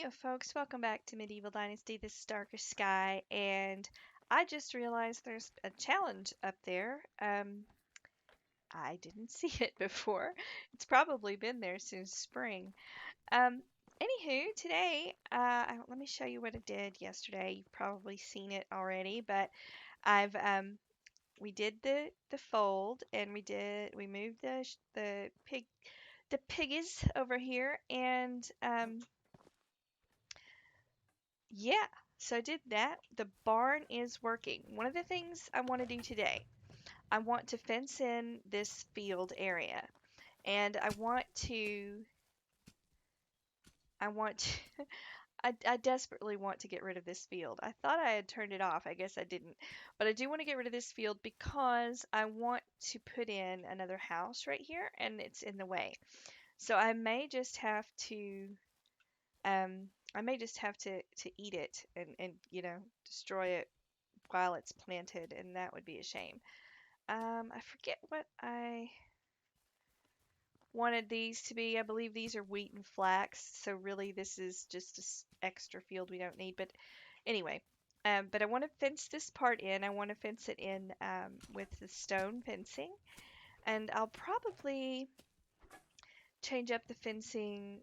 Hey folks, welcome back to Medieval Dynasty. This is DarkerSkye, and I just realized there's a challenge up there. I didn't see it before. It's probably been there since spring. Um, Anywho, today, let me show you what I did yesterday. You've probably seen it already, but I've we did the fold, and we moved the piggies over here, and yeah, so I did that. The barn is working. One of the things I want to do today, I want to fence in this field area. And I want to, I desperately want to get rid of this field. I thought I had turned it off. I guess I didn't. But I do want to get rid of this field because I want to put in another house right here and it's in the way. So I may just have to eat it and destroy it while it's planted, and that would be a shame. I forget what I wanted these to be. I believe these are wheat and flax, so really this is just an extra field we don't need. But anyway, but I want to fence this part in. I want to fence it in with the stone fencing, and I'll probably change up the fencing,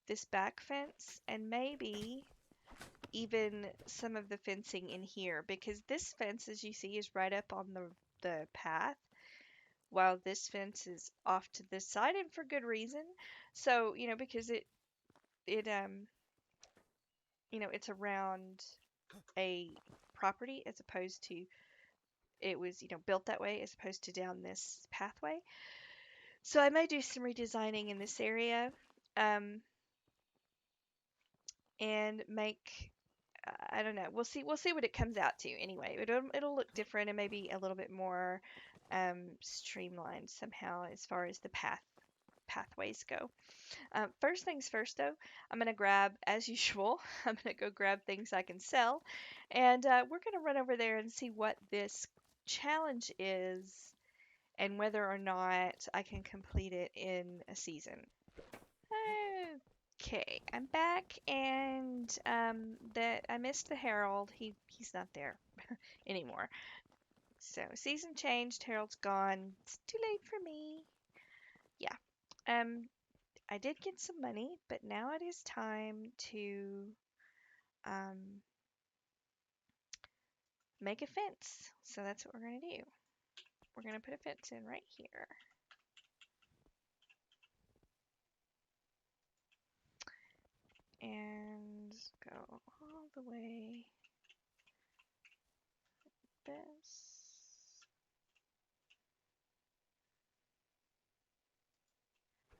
this back fence, and maybe even some of the fencing in here, because this fence, as you see, is right up on the path, while this fence is off to this side, and for good reason. So, because it it's around a property, as opposed to it was, built that way as opposed to down this pathway. So I may do some redesigning in this area, um, and make I don't know. We'll see what it comes out to anyway. It'll look different and maybe a little bit more streamlined somehow as far as the pathways go. First things first, though, I'm gonna grab, as usual, I'm gonna go grab things I can sell, and we're gonna run over there and see what this challenge is and whether or not I can complete it in a season. Okay, I'm back, and that I missed the Herald. He's not there anymore. So season changed. Harold's gone. It's too late for me. Yeah. Um, I did get some money, but now it is time to um make a fence. So that's what we're gonna do. We're gonna put a fence in right here. And go all the way this.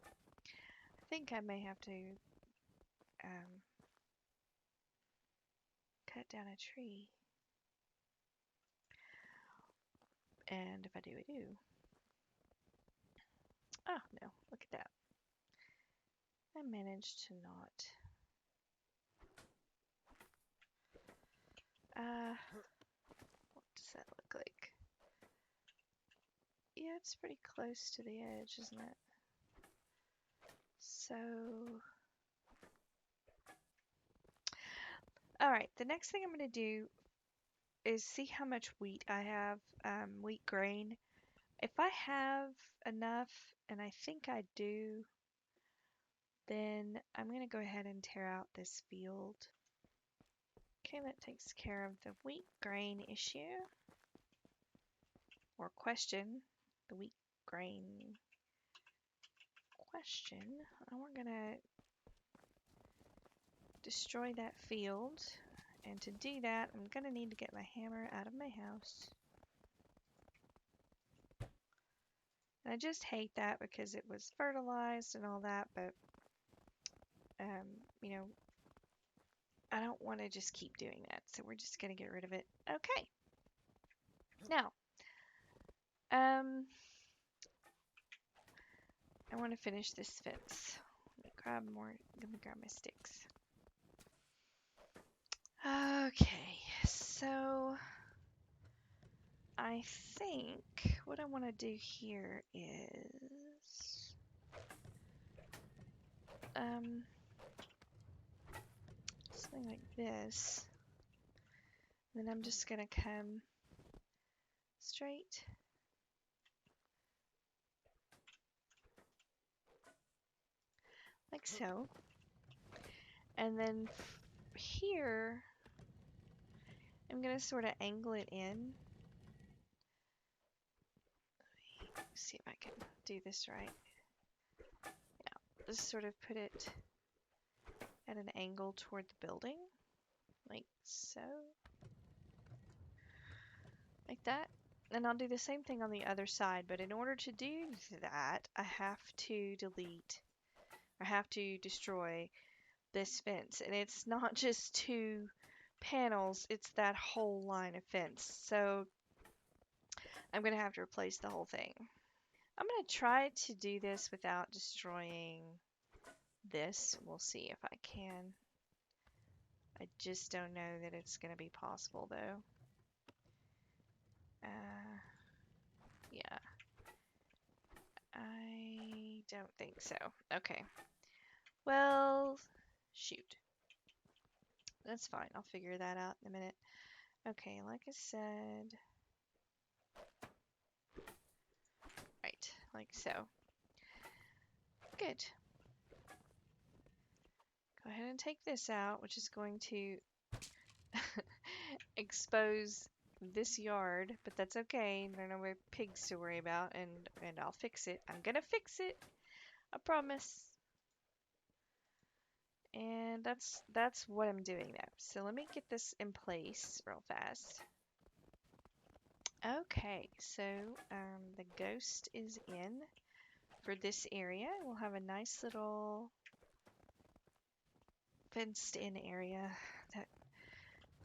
I think I may have to um, cut down a tree. And if I do, I do. Oh, no, look at that. I managed to not. What does that look like? Yeah, it's pretty close to the edge, isn't it? So, alright, the next thing I'm going to do is see how much wheat I have, wheat grain. If I have enough, and I think I do, then I'm going to go ahead and tear out this field. Okay, that takes care of the wheat grain issue. Or question. The wheat grain question. And we're going to destroy that field. And to do that, I'm going to need to get my hammer out of my house. And I just hate that because it was fertilized and all that, but, I don't want to just keep doing that. So we're just going to get rid of it. Okay. Now, I want to finish this fence. Let me grab my sticks. Okay, so I think what I want to do here is something like this. Then I'm just gonna come straight. Like so. And then here, I'm gonna sort of angle it in. Let me see if I can do this right. Yeah, just sort of put it at an angle toward the building. Like so. Like that. And I'll do the same thing on the other side, but in order to do that, I have to delete, I have to destroy this fence. And it's not just 2 panels, it's that whole line of fence. So I'm going to have to replace the whole thing. I'm going to try to do this without destroying this. We'll see if I can. I just don't know that it's going to be possible though. Yeah. I don't think so. Okay. Well, shoot. That's fine. I'll figure that out in a minute. Okay, like I said. Right, like so. Good. Go ahead and take this out, which is going to expose this yard, but that's okay. There are no more pigs to worry about, and I'll fix it. I'm gonna fix it. I promise. And that's what I'm doing now. So let me get this in place real fast. Okay, so the ghost is in for this area. We'll have a nice little fenced in area that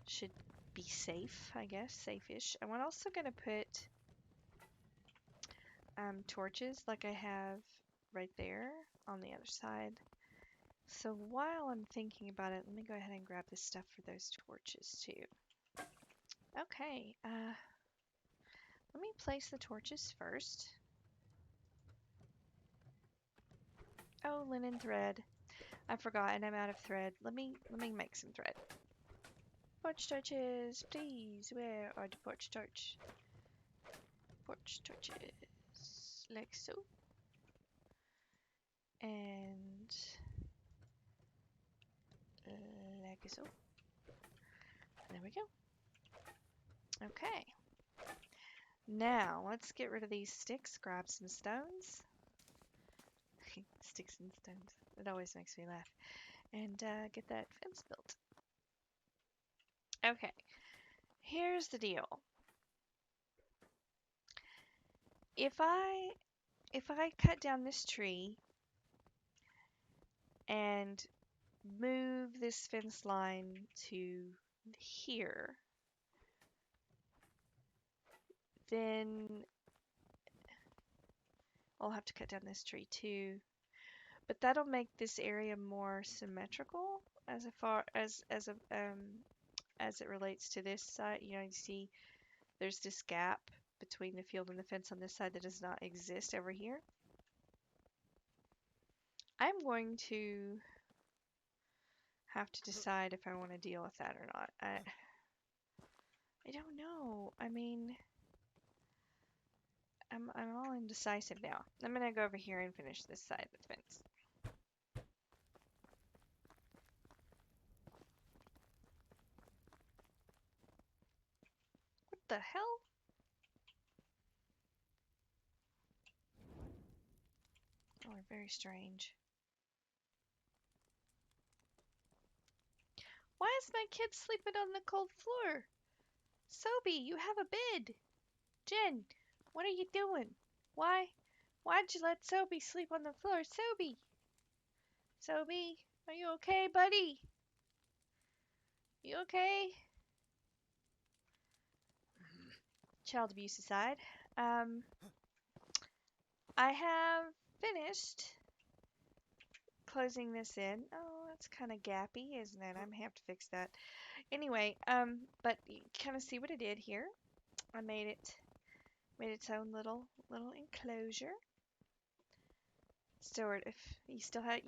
should be safe, I guess, safe-ish. I'm also going to put torches like I have right there on the other side. So while I'm thinking about it, let me go ahead and grab this stuff for those torches too. Okay, let me place the torches first. Oh, linen thread. I forgot, and I'm out of thread. Let me make some thread. Porch torches, please. Where are the porch torch? Porch torches, like so. And like so. There we go. Okay. Now, let's get rid of these sticks, grab some stones. Sticks and stones. It always makes me laugh. And get that fence built. Okay. Here's the deal. If I cut down this tree and move this fence line to here, then I'll have to cut down this tree too. But that'll make this area more symmetrical as it relates to this side. You know, you see there's this gap between the field and the fence on this side that does not exist over here. I'm going to have to decide if I want to deal with that or not. I don't know. I mean, I'm all indecisive now. I'm gonna go over here and finish this side of the fence. What the hell? Oh, they're very strange. Why is my kid sleeping on the cold floor? Sobe, you have a bed. Jen, what are you doing? Why'd you let Sobe sleep on the floor? Sobe! Sobe, are you okay, buddy? You okay? Child abuse aside, I have finished closing this in. Oh, that's kind of gappy, isn't it? I'm gonna have to fix that. Anyway, but you kind of see what I did here. I made its own little enclosure. Sort of. You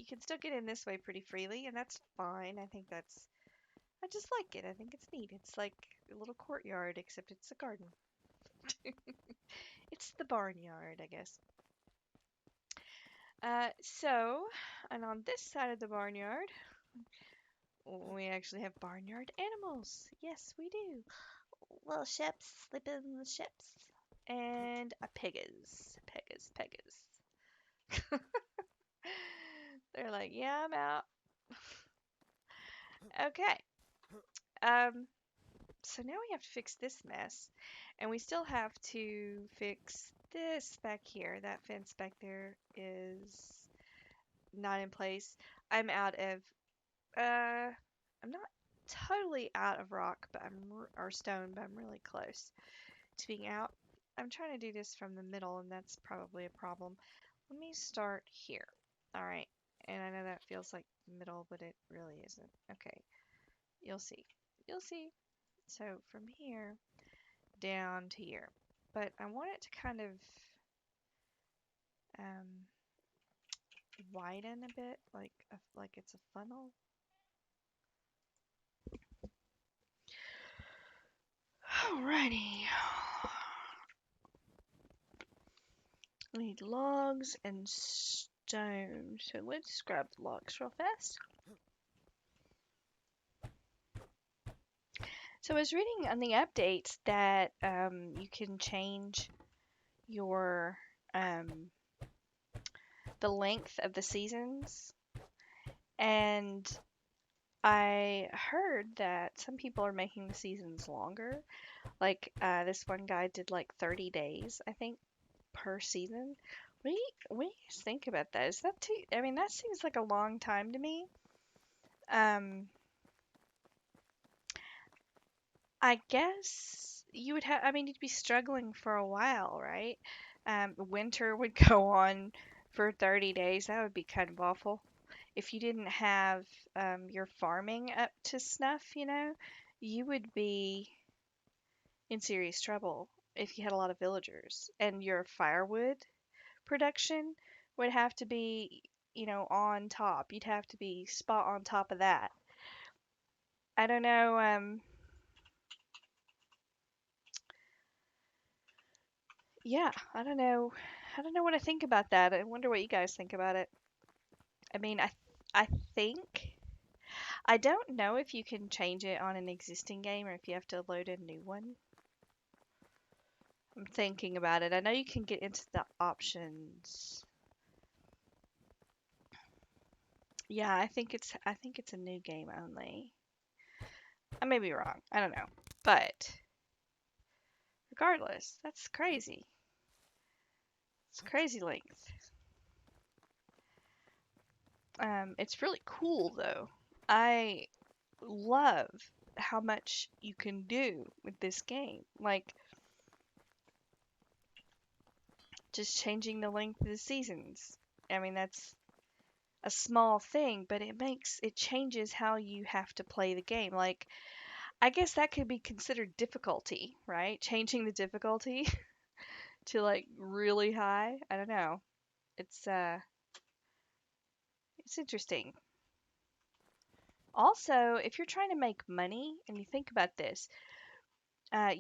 can still get in this way pretty freely, and that's fine. I think that's I just like it. I think it's neat. It's like a little courtyard, except it's a garden. It's the barnyard, I guess. So, and on this side of the barnyard, we actually have barnyard animals. Yes, we do. Little ships, sleeping in the ships. And a pegas. Pegas, pegas. They're like, yeah, I'm out. Okay. Um, so now we have to fix this mess. And we still have to fix this back here. That fence back there is not in place. I'm out of, I'm not totally out of rock, but or stone, but I'm really close to being out. I'm trying to do this from the middle, and that's probably a problem. Let me start here. All right. And I know that feels like middle, but it really isn't. Okay. You'll see. You'll see. So from here down to here. But I want it to kind of um, widen a bit, like it's a funnel. Alrighty. We need logs and stone. So let's grab the logs real fast. So I was reading on the updates that you can change your the length of the seasons, and I heard that some people are making the seasons longer. Like this one guy did like 30 days, I think, per season. What do you guys think about that? Is that too? I mean, that seems like a long time to me. Um, I guess you would have. I mean, you'd be struggling for a while, right? Winter would go on for 30 days. That would be kind of awful. If you didn't have your farming up to snuff, you would be in serious trouble if you had a lot of villagers. And your firewood production would have to be, on top. You'd have to be spot on top of that. I don't know. Yeah, I don't know. I don't know what to think about that. I wonder what you guys think about it. I mean, I think I don't know if you can change it on an existing game or if you have to load a new one. I'm thinking about it. I know you can get into the options. Yeah, I think it's a new game only. I may be wrong. I don't know. But regardless, that's crazy. It's crazy length. It's really cool though. I love how much you can do with this game. Like just changing the length of the seasons. I mean, that's a small thing, but it changes how you have to play the game. Like I guess that could be considered difficulty, right? Changing the difficulty to like really high. I don't know. It's interesting. Also, if you're trying to make money and you think about this,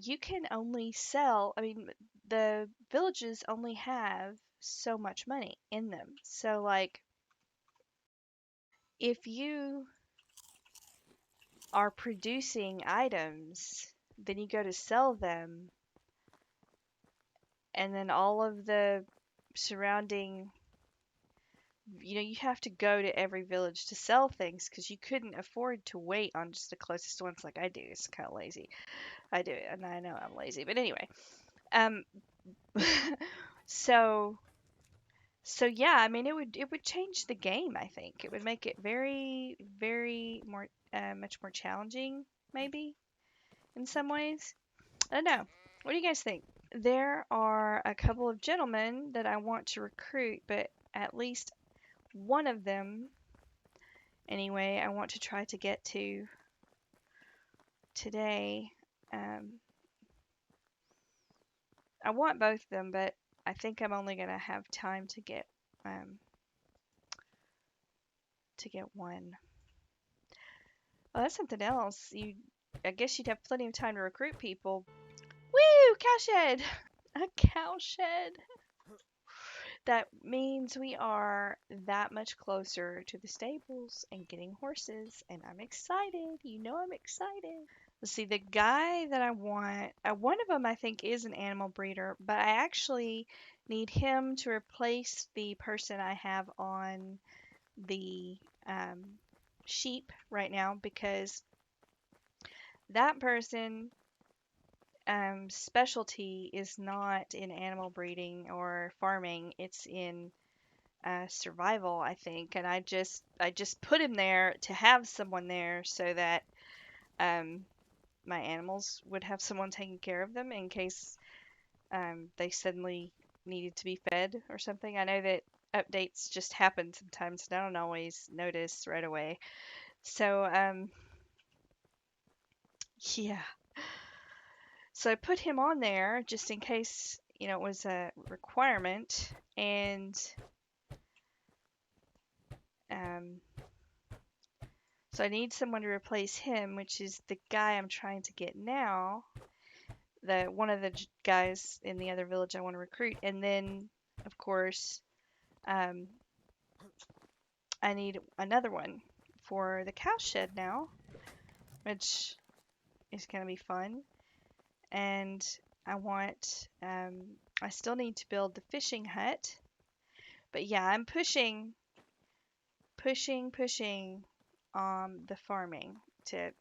you can only sell, I mean, the villages only have so much money in them. So, like, if you are producing items, then you go to sell them, and then all of the surrounding, you have to go to every village to sell things because you couldn't afford to wait on just the closest ones like I do. It's kind of lazy. I do it, and I know I'm lazy. But anyway, um, so yeah, I mean it would change the game, I think. It would make it very very more much more challenging maybe in some ways. I don't know. What do you guys think? There are a couple of gentlemen that I want to recruit, but at least one of them anyway, I want to try to get to today. Um, I want both of them, but I think I'm only gonna have time um, to get one. Well, that's something else. I guess you'd have plenty of time to recruit people. Woo! Cowshed! A cowshed. That means we are that much closer to the stables and getting horses, and I'm excited. You know I'm excited. Let's see, the guy that I want, one of them I think is an animal breeder, but I actually need him to replace the person I have on the um, sheep right now because that person specialty is not in animal breeding or farming. It's in survival, I think. And I just put him there to have someone there so that um, my animals would have someone taking care of them in case they suddenly needed to be fed or something. I know that updates just happen sometimes, and I don't always notice right away. So yeah. So I put him on there just in case, it was a requirement. And um, so I need someone to replace him, which is the guy I'm trying to get now. One of the guys in the other village I want to recruit. And then, of course, um, I need another one for the cow shed now, which is going to be fun. And I still need to build the fishing hut. But yeah, I'm pushing the farming to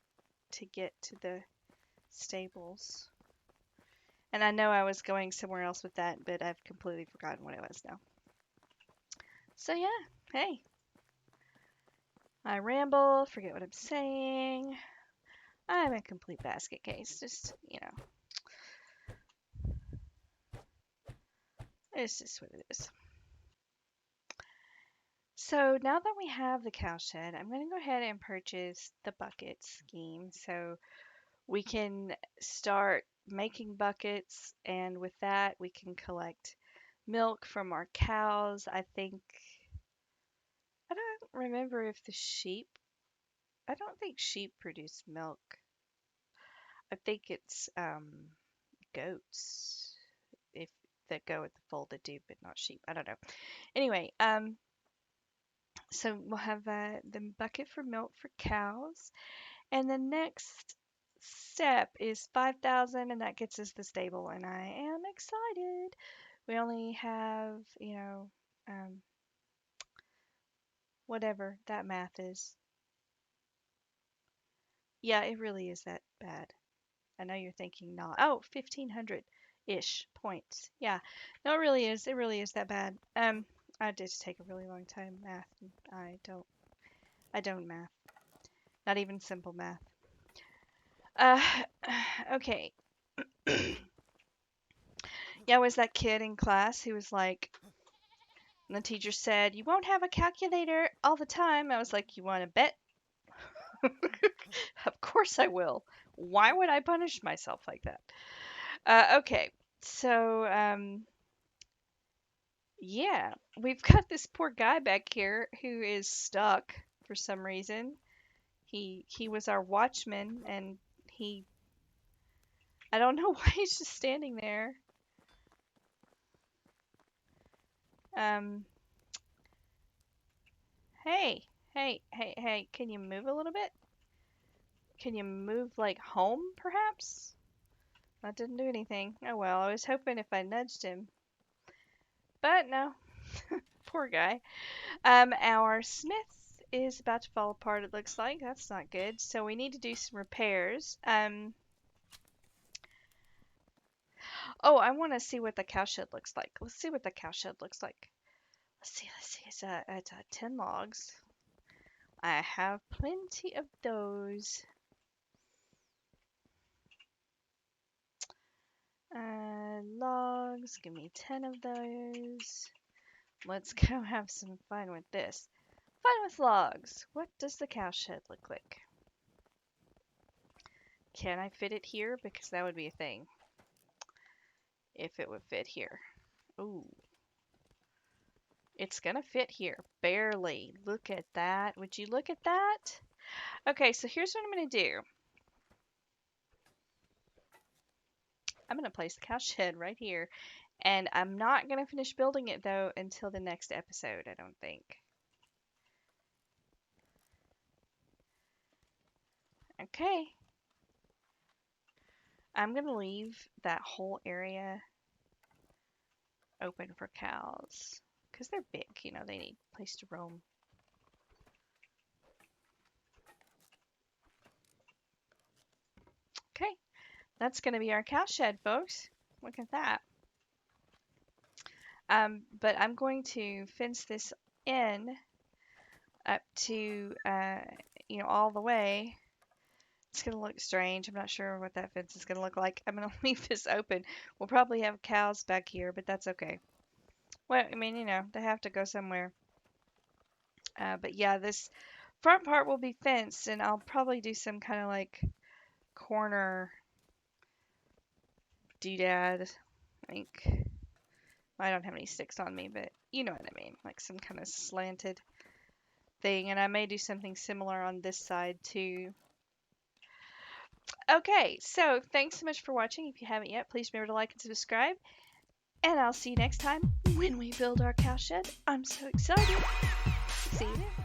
get to the stables. And I know I was going somewhere else with that, but I've completely forgotten what it was now. So yeah, hey, I ramble, forget what I'm saying. I'm a complete basket case. Just, it's just what it is. So now that we have the cowshed, I'm going to go ahead and purchase the bucket scheme so we can start making buckets, and with that we can collect milk from our cows. I don't remember if I don't think sheep produce milk. I think it's goats if that go with the fold that do, but not sheep. I don't know. Anyway, so we'll have the bucket for milk for cows, and the next step is 5,000, and that gets us the stable, and I am excited. We only have, um, whatever that math is. Yeah, it really is that bad. I know you're thinking not. Oh, 1,500-ish points. Yeah. No, it really is. It really is that bad. I did take a really long time math, and I don't math. Not even simple math. Uh, okay. Yeah, I was that kid in class who was like, and the teacher said, "You won't have a calculator all the time." I was like, "You want to bet?" Of course I will. Why would I punish myself like that? Okay. So, yeah, we've got this poor guy back here who is stuck for some reason. He was our watchman, and he I don't know why he's just standing there. Um, hey, hey, can you move a little bit? Can you move like home, perhaps? That didn't do anything. Oh well, I was hoping if I nudged him. But no, poor guy. Our smith is about to fall apart, it looks like. That's not good. So we need to do some repairs. Oh, I want to see what the cowshed looks like. Let's see what the cowshed looks like. Let's see. It's 10 logs. I have plenty of those. Logs, give me 10 of those. Let's go have some fun with this. Fun with logs. What does the cowshed look like? Can I fit it here? Because that would be a thing. If it would fit here. Ooh. It's gonna fit here. Barely. Look at that. Would you look at that? Okay, so here's what I'm going to do. I'm going to place the cow shed right here. And I'm not going to finish building it, though, until the next episode, I don't think. Okay. I'm going to leave that whole area open for cows. Because they're big, you know, they need a place to roam. Okay. That's going to be our cow shed, folks. Look at that. But I'm going to fence this in up to, you know, all the way. It's going to look strange. I'm not sure what that fence is going to look like. I'm going to leave this open. We'll probably have cows back here, but that's okay. Well, I mean, you know, they have to go somewhere. But yeah, this front part will be fenced, and I'll probably do some kind of like corner doodad. Like, I don't have any sticks on me, but you know what I mean. Like some kind of slanted thing. And I may do something similar on this side too. Okay, so thanks so much for watching. If you haven't yet, please remember to like and subscribe. And I'll see you next time when we build our cow shed. I'm so excited. See you then.